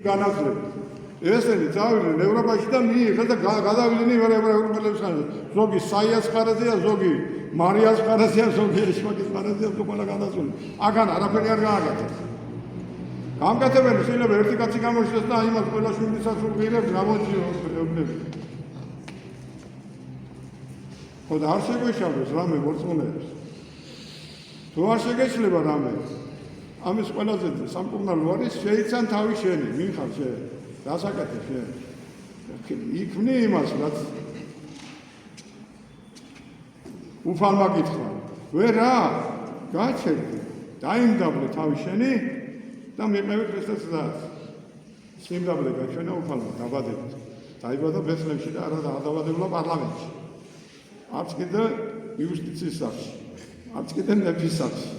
განათლება. ესენი წავიდნენ ევროპაში და მიიღეს და გადავიდნენ ევროპელებს ხარაზე. ზოგი საიას ხარაზეა, ზოგი მარიას ხარაზეა, ზოგი ეშმაკის ხარაზეა, ყველა გადასული. აგან არაფერი არ გააკეთეს. გამკეთებელი შეიძლება ერთი კაცი გამოჩნდეს და იმას ყველა შვილისას უღირებს გამოჩნდეს. ხოდა არ შეგვეშალოს რამე მორწმუნეებს. თუ არ შეგეშლება რამე, ამის ყველაზე სამკურნალო არის შეიცან თავი შენი, მიხარ შენ. დასაკეთე შენ. იქმნი იმას, რაც უფალმა გითხრა. ვერა, გაჩერდი, დაიმდაბლე თავი შენი და მიყევი ქრისტესსაც. სიმდაბლე გაჩვენა უფალმა, დაბადებით. დაიბადა ბეთლემში და არა დაადაბადებულა პარლამენტში. არც კიდე იუსტიციის სახლში, არც კიდე მეფის სახლში.